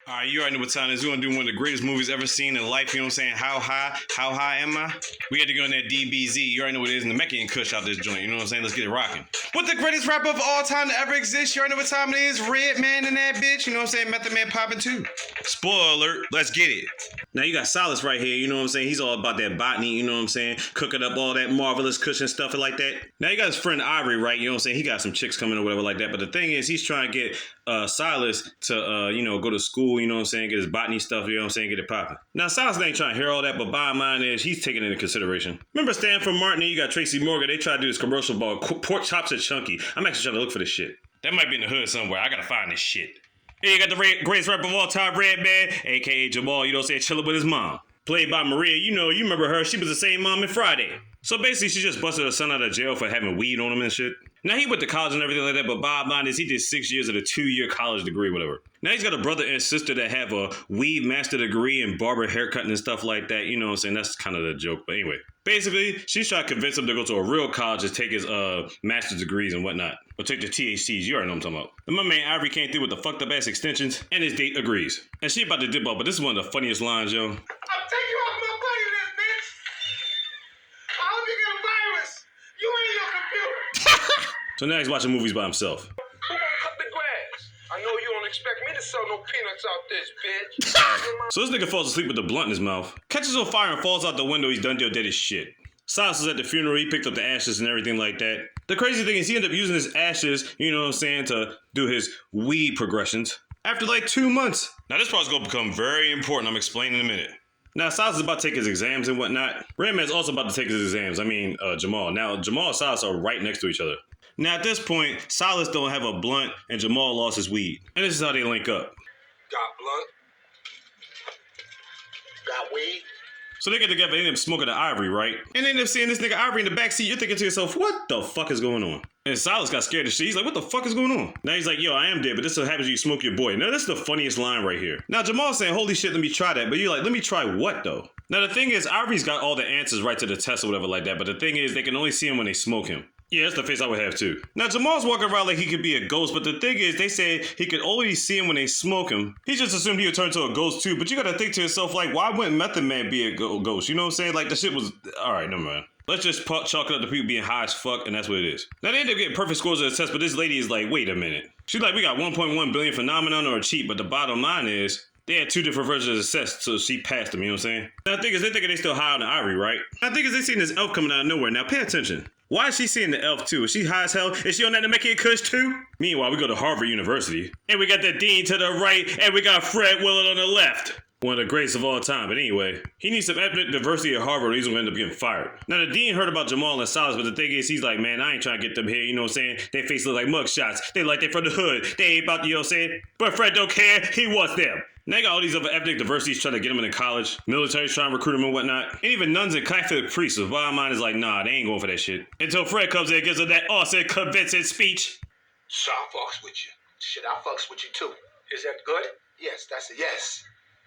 All right, you already know what time it is. We're going to do one of the greatest movies ever seen in life. You know what I'm saying? How high am I? We had to go in that DBZ. You already know what it is. And the Meccan Kush out this joint. You know what I'm saying? Let's get it rocking. What the greatest rapper of all time to ever exist? You already know what time it is. Red Man in that bitch. You know what I'm saying? Method Man popping too. Spoiler alert. Let's get it. Now you got Silas right here. You know what I'm saying? He's all about that botany. You know what I'm saying? Cooking up all that marvelous cushion stuff and like that. Now you got his friend Ivory, right? You know what I'm saying? He got some chicks coming or whatever like that. But the thing is, he's trying to get Silas to, go to school. You know what I'm saying? Get his botany stuff, you know what I'm saying, get it popping. Now, Silas ain't trying to hear all that, but bottom line is he's taking it into consideration. Remember Stanford Martin and you got Tracy Morgan, they tried to do this commercial about pork chops and chunky. I'm actually trying to look for this shit. That might be in the hood somewhere. I gotta find this shit. Here you got the greatest rapper of all time, Red Man, a.k.a. Jamal, you know what I'm saying, chilling with his mom. Played by Maria, you remember her, she was the same mom in Friday. So basically, she just busted her son out of jail for having weed on him and shit. Now, he went to college and everything like that, but bottom line is he did 6 years of a 2-year college degree, whatever. Now, he's got a brother and sister that have a weed master degree and barber haircutting and stuff like that. You know what I'm saying? That's kind of the joke. But anyway, basically, she's trying to convince him to go to a real college and take his master's degrees and whatnot. Or take the THCs. You already know what I'm talking about. And my man Ivory came through with the fucked up ass extensions, and his date agrees. And she about to dip off, but this is one of the funniest lines, yo. I'll take you off my body, this bitch. I hope you get a virus. You ain't your computer. So now he's watching movies by himself. Who gonna cut the grass? I know you don't expect me to sell no peanuts out this bitch. So this nigga falls asleep with the blunt in his mouth, catches on fire and falls out the window. He's done dead as shit. Silas is at the funeral. He picked up the ashes and everything like that. The crazy thing is he ended up using his ashes, you know what I'm saying, to do his weed progressions after like 2 months. Now this part's gonna become very important. I'm explaining in a minute. Now, Silas is about to take his exams and whatnot. Redman's also about to take his exams. Jamal. Now, Jamal and Silas are right next to each other. Now, at this point, Silas don't have a blunt and Jamal lost his weed. And this is how they link up. Got blunt. Got weed. So they get together and end up smoking the Ivory, right? And they end up seeing this nigga Ivory in the backseat. You're thinking to yourself, what the fuck is going on? And Silas got scared of shit. He's like, what the fuck is going on? Now he's like, yo, I am dead, but this is what happens when you smoke your boy. Now, this is the funniest line right here. Now, Jamal's saying, holy shit, let me try that. But you're like, let me try what, though? Now, the thing is, Ivory's got all the answers right to the test or whatever like that. But the thing is, they can only see him when they smoke him. Yeah, that's the face I would have, too. Now, Jamal's walking around like he could be a ghost, but the thing is, they say he could only see him when they smoke him. He just assumed he would turn to a ghost, too. But you gotta think to yourself, like, why wouldn't Method Man be a ghost? You know what I'm saying? Like, the shit was... Alright, never mind. Let's just chalk it up to people being high as fuck, and that's what it is. Now, they end up getting perfect scores of the test, but this lady is like, wait a minute. She's like, we got 1.1 billion phenomenon or a cheat, but the bottom line is... They had 2 different versions of the test, so she passed them, you know what I'm saying? Now, the thing is, they thinking they still high on the Ivory, right? Now, the thing is, they seen this elf coming out of nowhere. Now, pay attention. Why is she seeing the elf, too? Is she high as hell? Is she on that Meccan Kush, too? Meanwhile, we go to Harvard University. And we got the dean to the right, and we got Fred Willard on the left. One of the greatest of all time. But anyway, he needs some ethnic diversity at Harvard or he's going to end up getting fired. Now, the dean heard about Jamal and Silas, but the thing is, he's like, man, I ain't trying to get them here, you know what I'm saying? Their faces look like mugshots. They like they from the hood. They ain't about to, you know what I'm saying? But Fred don't care. He wants them. Now you got all these other ethnic diversities trying to get him into college. Military's trying to recruit him and whatnot. And even nuns and Catholic priests. So bottom line is like, nah, they ain't going for that shit. Until Fred comes in and gives her that awesome convincing speech. So I fucks with you. Shit, I fucks with you too. Is that good? Yes, that's a yes.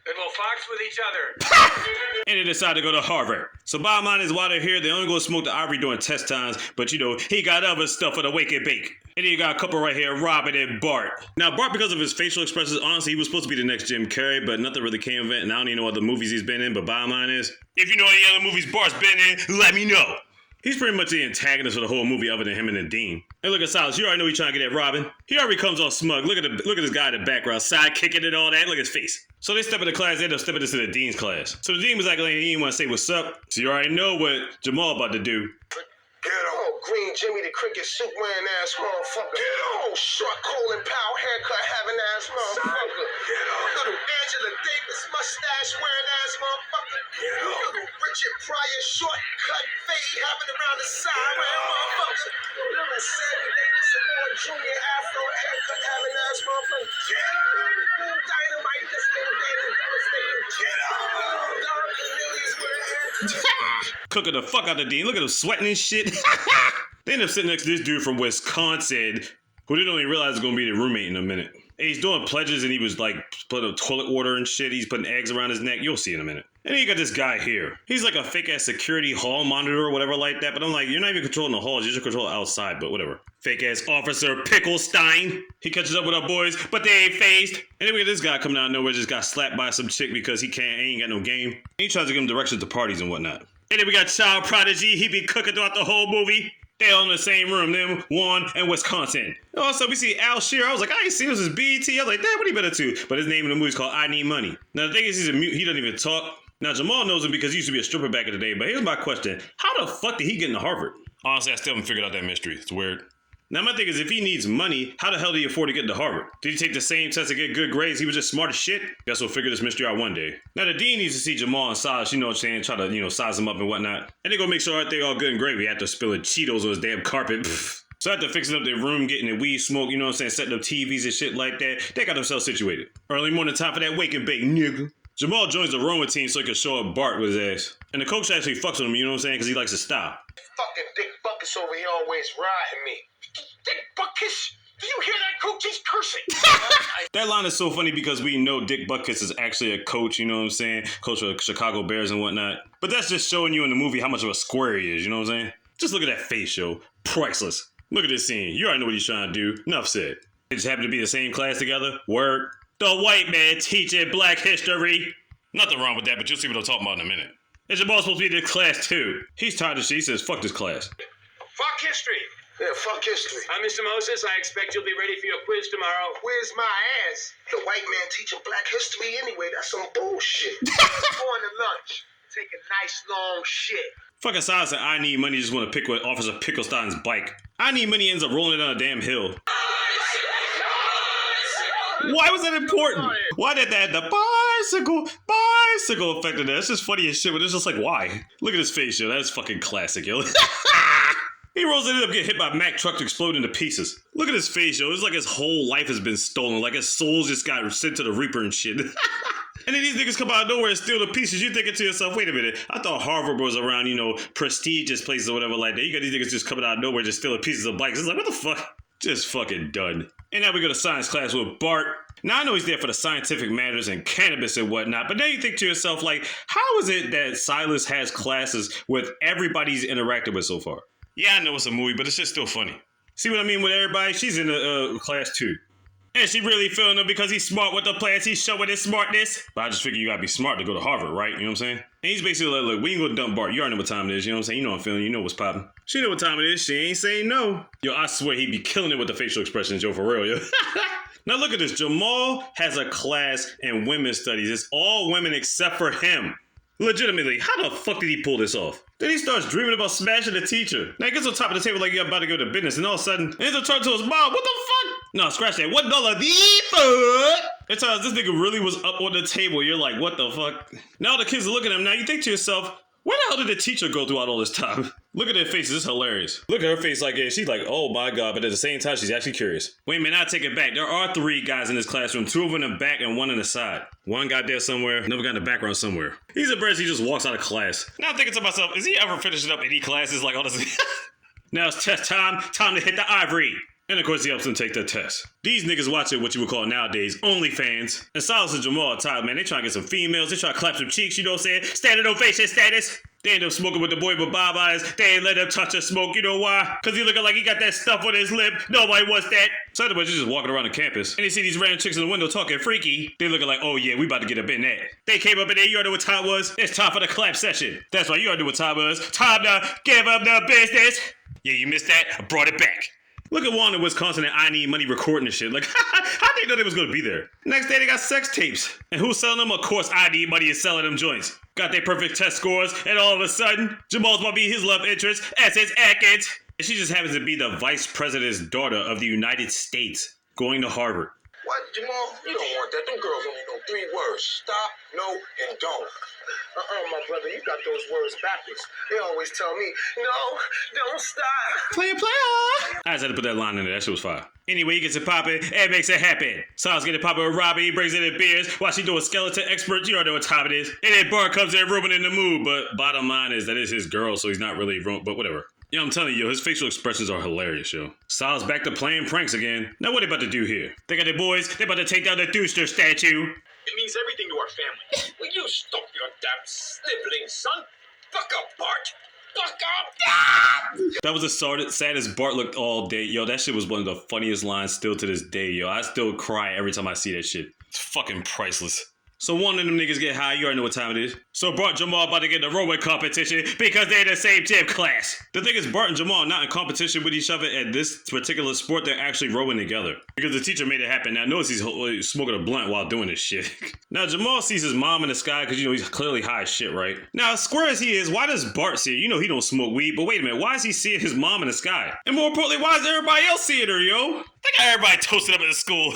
Then we'll fox with each other. And they decide to go to Harvard. So bottom line is while they're here, they only go smoke the Ivory during test times. But he got other stuff for the wake and bake. And then you got a couple right here, Robin and Bart. Now, Bart, because of his facial expressions, honestly, he was supposed to be the next Jim Carrey, but nothing really came of it. And I don't even know what the movies he's been in, but bottom line is, if you know any other movies Bart's been in, let me know. He's pretty much the antagonist for the whole movie other than him and the dean. And look at Silas, you already know he's trying to get at Robin. He already comes all smug. Look at this guy in the background, sidekicking and all that. Look at his face. So they step into class, they end up stepping into the dean's class. So the dean was acting like he didn't want to say what's up. So you already know what Jamal about to do. Get on, Green Jimmy the cricket suit wearing ass motherfucker. Get on, short Colin Powell haircut having ass motherfucker. Get on, little Angela Davis mustache wearing ass motherfucker. Get on, little Richard Pryor short cut fade having around the side wearing motherfucker. Little Sammy Davis Award Junior Afro haircut having ass motherfucker. Get on, Dynamite this thing devastating. Get on, Dark Lilies wearing haircut. Cooking the fuck out of the dean. Look at him sweating and shit. They end up sitting next to this dude from Wisconsin who they don't even realize is going to be their roommate in a minute. And he's doing pledges and he was like putting toilet water and shit. He's putting eggs around his neck. You'll see in a minute. And then you got this guy here. He's like a fake-ass security hall monitor or whatever like that. But I'm like, you're not even controlling the halls. You're just controlling outside, but whatever. Fake-ass Officer Picklestein. He catches up with our boys, but they ain't phased. And then we got this guy coming out of nowhere, just got slapped by some chick because he ain't got no game. And he tries to give him directions to parties and whatnot. And then we got Child Prodigy. He be cooking throughout the whole movie. They all in the same room, them, Juan, and Wisconsin. Also, we see Al Shearer. I was like, I ain't seen this as BET. I was like, damn, what he better to? But his name in the movie is called I Need Money. Now, the thing is, he's a mute. He doesn't even talk. Now, Jamal knows him because he used to be a stripper back in the day. But here's my question. How the fuck did he get into Harvard? Honestly, I still haven't figured out that mystery. It's weird. Now, my thing is, if he needs money, how the hell did he afford to get into Harvard? Did he take the same test to get good grades? He was just smart as shit? Guess we'll figure this mystery out one day. Now, the dean needs to see Jamal and Silas, you know what I'm saying, try to, size him up and whatnot. And they gonna make sure everything all good and great. We have to spilling Cheetos on his damn carpet. So after fixing up their room, getting the weed smoke, you know what I'm saying, setting up TVs and shit like that, they got themselves situated. Early morning time for that wake and bake, nigga. Jamal joins the rowing team so he can show up Bart with his ass. And the coach actually fucks with him, you know what I'm saying, because he likes his style. Fucking Dick Buckets over here always riding me. Dick Buckets? Do you hear that, coach? He's cursing. That line is so funny because we know Dick Buckets is actually a coach, you know what I'm saying? Coach of Chicago Bears and whatnot. But that's just showing you in the movie how much of a square he is, you know what I'm saying? Just look at that face, yo. Priceless. Look at this scene. You already know what he's trying to do. Enough said. They just happen to be the same class together. Word. The white man teaching black history. Nothing wrong with that, but you'll see what I'm talking about in a minute. And Jamal's supposed to be in this class too. He's tired of shit. He says, fuck this class. Fuck history. Yeah, fuck history. I'm Mr. Moses. I expect you'll be ready for your quiz tomorrow. Where's my ass? The white man teaching black history anyway. That's some bullshit. Going to lunch. Take a nice long shit. Fucking Silas and I Need Money just want to pick with Officer Picklestein's bike. I Need Money ends up rolling down a damn hill. Why was that important? Why did that the bicycle effect in there? That's just funny as shit, but it's just like, why? Look at his face, yo. That's fucking classic, yo. He rolls and ended up getting hit by a Mack truck to explode into pieces. Look at his face, yo. It's like his whole life has been stolen. Like his soul just got sent to the Reaper and shit. And then these niggas come out of nowhere and steal the pieces. You thinking to yourself, wait a minute. I thought Harvard was around, prestigious places or whatever like that. You got these niggas just coming out of nowhere just stealing pieces of bikes. It's like, what the fuck? Just fucking done. And now we go to science class with Bart. Now, I know he's there for the scientific matters and cannabis and whatnot, but then you think to yourself, like, how is it that Silas has classes with everybody he's interacted with so far? Yeah, I know it's a movie, but it's just still funny. See what I mean with everybody? She's in the class too. And she really feeling him because he's smart with the plans. He's showing his smartness. But I just figure you gotta be smart to go to Harvard, right? You know what I'm saying? And he's basically like, look, we ain't gonna dump Bart. You already know what time it is. You know what I'm saying? You know I'm feeling. You know what's popping. She know what time it is. She ain't saying no. Yo, I swear he be killing it with the facial expressions, yo, for real, yo. Now look at this. Jamal has a class in women's studies. It's all women except for him. Legitimately, how the fuck did he pull this off? Then he starts dreaming about smashing the teacher. Now he gets on top of the table like you're about to go to business, and all of a sudden, he ends up turning to his mom. What the fuck? No, scratch that. $1 the fuck? That's how this nigga really was up on the table. You're like, what the fuck? Now the kids are looking at him. Now you think to yourself, where the hell did the teacher go throughout all this time? Look at their faces. It's hilarious. Look at her face like, yeah, she's like, oh my God. But at the same time, she's actually curious. Wait a minute, I take it back. There are 3 guys in this classroom. 2 of them in the back and 1 in the side. One guy there somewhere, another guy in the background somewhere. He's embarrassed. He just walks out of class. Now I'm thinking to myself, is he ever finishing up any classes? Like, honestly. Now it's test time. Time to hit the Ivory. And of course, he helps them take their test. These niggas watching what you would call nowadays OnlyFans. And Silas and Jamal are tired, man. They trying to get some females. They trying to clap some cheeks, you know what I'm saying? Standing ovation status. They end up smoking with the boy with bob eyes. They ain't let him touch the smoke. You know why? Because he looking like he got that stuff on his lip. Nobody wants that. So otherwise, you're just walking around the campus. And they see these random chicks in the window talking freaky. They looking like, oh yeah, we about to get up in that. They came up in there. You already know what time it was? It's time for the clap session. That's right. You already know what time it was. Time to give up the business. Yeah, you missed that. I brought it back. Look at Juan in Wisconsin and I Need Money recording this shit. Like, how they know they was gonna be there? Next day, they got sex tapes. And who's selling them? Of course, I Need Money is selling them joints. Got their perfect test scores, and all of a sudden, Jamal's about to be his love interest, Essence Atkins. And she just happens to be the vice president's daughter of the United States, going to Harvard. What, Jamal? You don't want that. Them girls only know 3 words. Stop, no, and don't. My brother, you got those words backwards. They always tell me, no, don't stop. Player. I just had to put that line in there. That shit was fire. Anyway, he gets it popping and makes it happen. Silas get it popping with Robbie. He brings in the beers while she doing skeleton experts. You already know what time it is. And then Bart comes in rubbing in the mood. But bottom line is that is his girl, so he's not really wrong. But whatever. Yo, I'm telling you, his facial expressions are hilarious, yo. Silas back to playing pranks again. Now what they about to do here? They got their boys. They about to take down the Dooster statue. It means everything to our family. Will you stop your damn sniveling, son? Fuck up, Bart. Fuck up. That was the saddest Bart looked all day. Yo, that shit was one of the funniest lines still to this day, yo. I still cry every time I see that shit. It's fucking priceless. So one of them niggas get high, you already know what time it is. So Bart and Jamal about to get in the rowing competition because they're in the same gym class. The thing is, Bart and Jamal are not in competition with each other at this particular sport. They're actually rowing together because the teacher made it happen. Now notice he's smoking a blunt while doing this shit. Now Jamal sees his mom in the sky because, you know, he's clearly high as shit, right? Now, as square as he is, why does Bart see it? You know he don't smoke weed, but wait a minute, why is he seeing his mom in the sky? And more importantly, why is everybody else seeing her, yo? They got everybody toasted up at the school.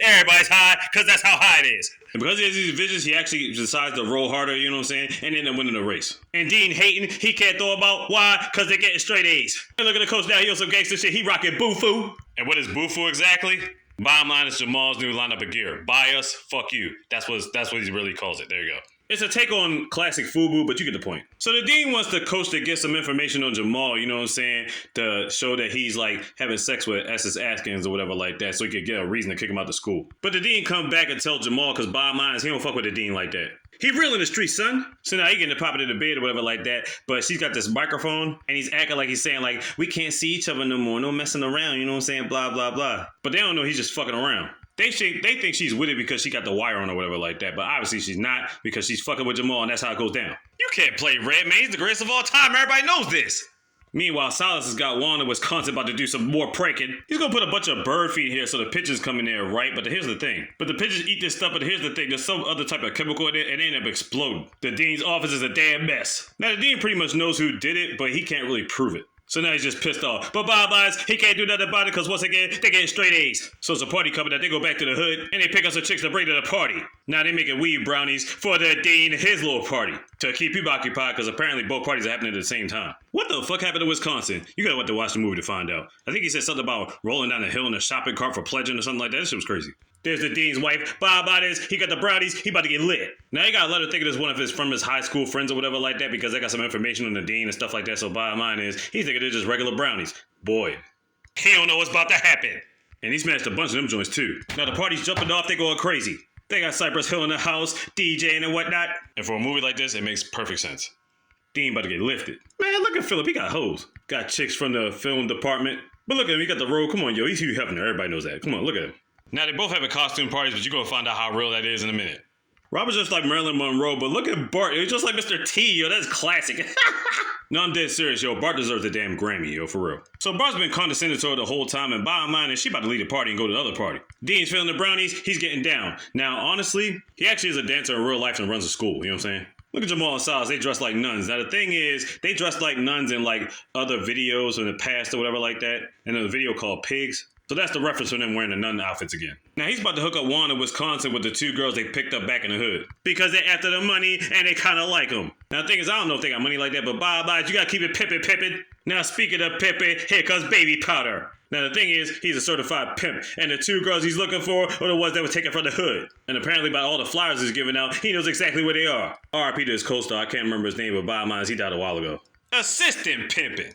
Everybody's high because that's how high it is. And because he has these visions, he actually decides to roll harder, you know what I'm saying? And end up winning the race. And Dean hating, he can't throw about. Why? Because they're getting straight A's. And look at the coach now, he on some gangster shit. He rocking Boo-Foo. And what is Boo-Foo exactly? Bottom line is Jamal's new lineup of gear. Buy us, fuck you. That's what he really calls it. There you go. It's a take on classic FUBU, but you get the point. So the dean wants the coach to get some information on Jamal, you know what I'm saying, to show that he's like having sex with SS Askins or whatever like that, so he could get a reason to kick him out of school. But the dean come back and tell Jamal, because bottom line is he don't fuck with the dean like that. He real in the street, son. So now he getting to pop it in the bed or whatever like that, but she's got this microphone and he's acting like he's saying like, we can't see each other no more, no messing around, you know what I'm saying, blah, blah, blah. But they don't know he's just fucking around. They think she's with it because she got the wire on or whatever like that, but obviously she's not because she's fucking with Jamal and that's how it goes down. You can't play Red, man. He's the greatest of all time. Everybody knows this. Meanwhile, Silas has got Juan in Wisconsin about to do some more pranking. He's gonna put a bunch of bird feed here so the pigeons come in there, right? But here's the thing. But the pigeons eat this stuff, but here's the thing. There's some other type of chemical in it and they end up exploding. The dean's office is a damn mess. Now, the dean pretty much knows who did it, but he can't really prove it. So now he's just pissed off. But bottom line is, he can't do nothing about it because once again, they getting straight A's. So it's a party coming up. They go back to the hood and they pick up some chicks to bring to the party. Now they making weed brownies for the dean and his little party to keep people occupied because apparently both parties are happening at the same time. What the fuck happened in Wisconsin? You gotta have to watch the movie to find out. I think he said something about rolling down the hill in a shopping cart for pledging or something like that. That shit was crazy. There's the dean's wife. Bob about this. He got the brownies. He about to get lit. Now he got a letter thinking it's one of his from his high school friends or whatever like that because they got some information on the dean and stuff like that. So bottom line is he's thinking they're just regular brownies. Boy, he don't know what's about to happen. And he smashed a bunch of them joints too. Now the party's jumping off. They going crazy. They got Cypress Hill in the house, DJing and whatnot. And for a movie like this, it makes perfect sense. Dean about to get lifted. Man, look at Philip. He got hoes. Got chicks from the film department. But look at him. He got the road. Come on, yo. He's Hugh Hefner. Everybody knows that. Come on, look at him. Now, they both having costume parties, but you're going to find out how real that is in a minute. Robert's just like Marilyn Monroe, but look at Bart. He's just like Mr. T, yo. That's classic. No, I'm dead serious, yo. Bart deserves a damn Grammy, yo, for real. So Bart's been condescending to her the whole time, and bottom line is she about to leave the party and go to the other party. Dean's feeling the brownies. He's getting down. Now, honestly, he actually is a dancer in real life and runs a school. You know what I'm saying? Look at Jamal and Silas. They dress like nuns. Now, the thing is, they dress like nuns in, like, other videos in the past or whatever like that. And there's a video called Pigs. So that's the reference for them wearing the nun outfits again. Now he's about to hook up Juan in Wisconsin with the two girls they picked up back in the hood. Because they're after the money and they kind of like them. Now the thing is, I don't know if they got money like that, but bye, you gotta keep it pimpin'. Now speaking of pimpin', here comes Baby Powder. Now the thing is, he's a certified pimp, and the two girls he's looking for are the ones that were taken from the hood. And apparently by all the flyers he's giving out, he knows exactly where they are. R.I.P. to his co-star, I can't remember his name, but bottom line is he died a while ago. Assistant pimpin'.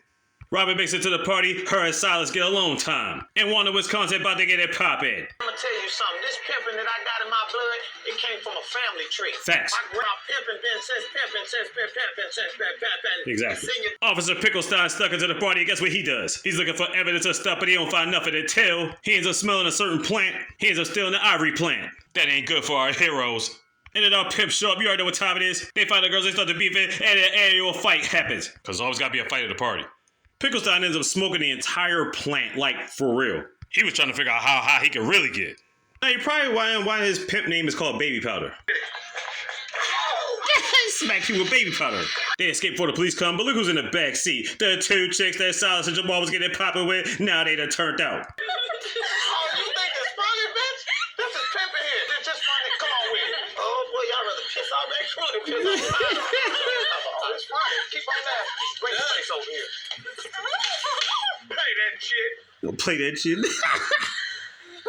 Robin makes it to the party, her and Silas get alone time. And Juan in Wisconsin about to get it poppin'. I'm gonna tell you something. This pimping that I got in my blood, it came from a family tree. Facts. My grandma pimping since pimping. Exactly. Senior. Officer Picklestein stuck into the party, and guess what he does? He's looking for evidence of stuff, but he don't find nothing until he ends up smelling a certain plant. He ends up stealing the Ivory plant. That ain't good for our heroes. And then our pimps show up. You already know what time it is. They find the girls, they start to beef it, and an annual fight happens. Because there's always got to be a fight at the party. Picklestein ends up smoking the entire plant, like, for real. He was trying to figure out how high he could really get. Now, you're probably wondering why his pimp name is called Baby Powder. Smack you with Baby Powder. They escape before the police come, but look who's in the back seat. The two chicks that Silas and Jamal was getting popping with, now they done turned out. Oh, you think it's funny, bitch? This is pimping here. It's just funny. Come on with it. Oh, boy, y'all rather piss off that crew than piss off mine. Oh, it's funny. Keep on that. Bring the face over here. Play that shit. Don't play that shit.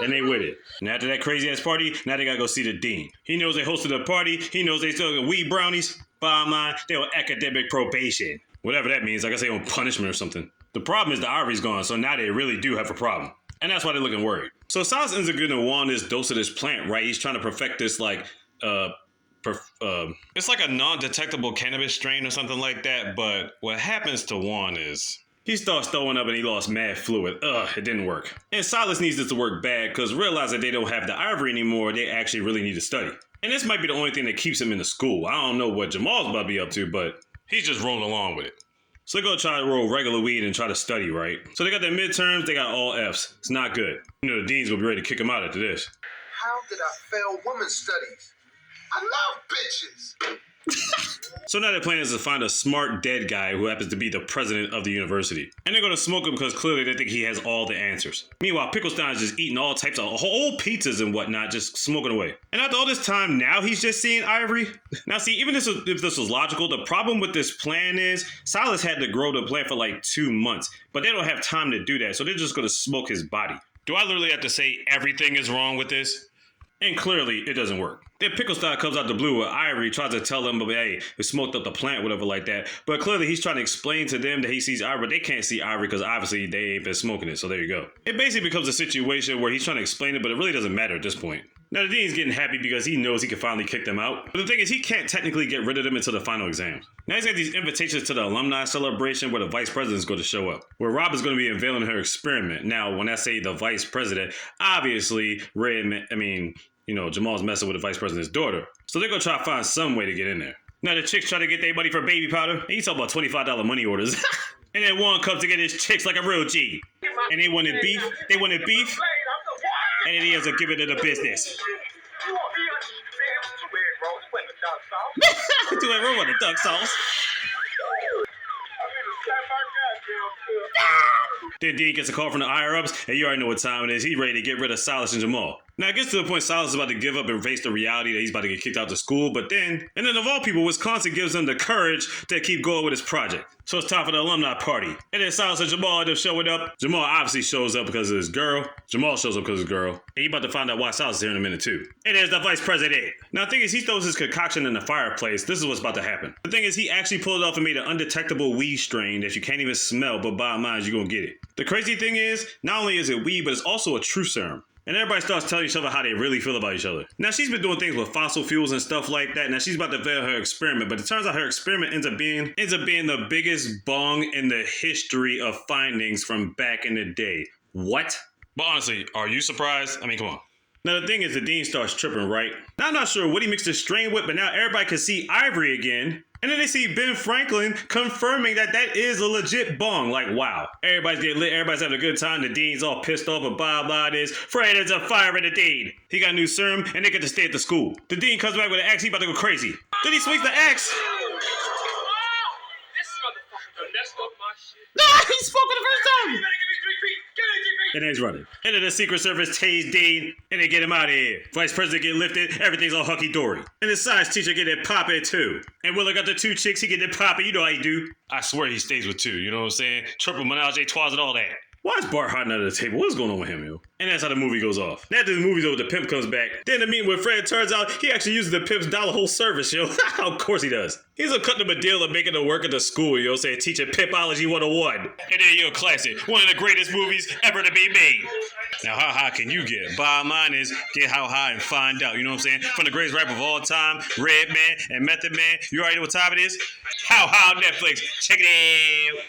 And they with it. And after that crazy ass party, now they gotta go see the dean. He knows they hosted a party. He knows they still got weed brownies. Bottom line, they on academic probation. Whatever that means, I guess they on punishment or something. The problem is the Ivory's gone, so now they really do have a problem. And that's why they're looking worried. So Silas ends up getting Juan this dose of this plant, right? He's trying to perfect this like it's like a non-detectable cannabis strain or something like that. But what happens to Juan is he starts throwing up and he lost mad fluid. It didn't work. And Silas needs this to work bad because realize that they don't have the Ivory anymore. They actually really need to study. And this might be the only thing that keeps him in the school. I don't know what Jamal's about to be up to, but he's just rolling along with it. So they're going to try to roll regular weed and try to study, right? So they got their midterms, they got all Fs. It's not good. You know, the dean's going to be ready to kick him out after this. How did I fail women's studies? I love bitches. So now their plan is to find a smart dead guy who happens to be the president of the university. And they're going to smoke him because clearly they think he has all the answers. Meanwhile, Picklestein's just eating all types of whole pizzas and whatnot, just smoking away. And after all this time, now he's just seeing Ivory. Now see, even if this was logical, the problem with this plan is Silas had to grow the plant for like 2 months, but they don't have time to do that, so they're just going to smoke his body. Do I literally have to say everything is wrong with this? And clearly, it doesn't work. Then Picklestein comes out the blue where Ivory tries to tell them, hey, we smoked up the plant, whatever like that. But clearly, he's trying to explain to them that he sees Ivory. They can't see Ivory because obviously they ain't been smoking it. So there you go. It basically becomes a situation where he's trying to explain it, but it really doesn't matter at this point. Now, the dean's getting happy because he knows he can finally kick them out. But the thing is, he can't technically get rid of them until the final exams. Now, he's got these invitations to the alumni celebration where the vice president's going to show up, where Rob is going to be unveiling her experiment. Now, when I say the vice president, obviously, Jamal's messing with the vice president's daughter. So they're going to try to find some way to get in there. Now, the chicks try to get their money for baby powder. And he's talking about $25 money orders. And then one comes to get his chicks like a real G. And they wanted beef. And then he ends up giving it a business. Do it wrong with the duck sauce. Then Dean gets a call from the higher-ups, and you already know what time it is. He's ready to get rid of Silas and Jamal. Now, it gets to the point Silas is about to give up and face the reality that he's about to get kicked out of school, but then of all people, Wisconsin gives him the courage to keep going with his project. So it's time for the alumni party. And then Silas and Jamal end up showing up. Jamal obviously shows up because of his girl. Jamal shows up because of his girl. And you're about to find out why Silas is here in a minute, too. And there's the vice president. Now, the thing is, he throws his concoction in the fireplace. This is what's about to happen. The thing is, he actually pulled it off and made an undetectable weed strain that you can't even smell, but bottom line is you're going to get it. The crazy thing is, not only is it weed, but it's also a truth serum. And everybody starts telling each other how they really feel about each other. Now, she's been doing things with fossil fuels and stuff like that. Now, she's about to fail her experiment. But it turns out her experiment ends up being the biggest bong in the history of findings from back in the day. What? But honestly, are you surprised? I mean, come on. Now, the thing is, the dean starts tripping, right? Now, I'm not sure what he mixed the strain with, but now everybody can see Ivory again. And then they see Ben Franklin confirming that is a legit bong. Like, wow. Everybody's getting lit. Everybody's having a good time. The dean's all pissed off and blah, blah, this. Fred ends up firing the dean. He got a new serum, and they get to stay at the school. The dean comes back with an axe. He about to go crazy. Then he swings the axe. This motherfucker messed up my shit. Nah, he spoke for the first time. You better give me 3 feet. Give me 3 feet. And then he's running. And then the Secret Service tased Dean, and they get him out of here. Vice President get lifted, everything's all hunky-dory. And the science teacher get it poppin' too. And Willa got the 2 chicks, he get it poppin', you know how he do. I swear he stays with 2, you know what I'm saying? Triple menage a trois and all that. Why is Bart hiding under the table? What's going on with him, yo? And that's how the movie goes off. Now after the movie's over, the pimp comes back. Then the meeting with Fred turns out he actually uses the pimp's dollar whole service, yo. Of course he does. He's gonna cut him a deal of making it work at the school, yo, saying teaching Pimpology 101. And then you're a classic. One of the greatest movies ever to be made. Now, how high can you get? Bottom line is, get how high and find out. You know what I'm saying? From the greatest rapper of all time, Redman and Method Man. You already know what time it is? How high on Netflix. Check it out.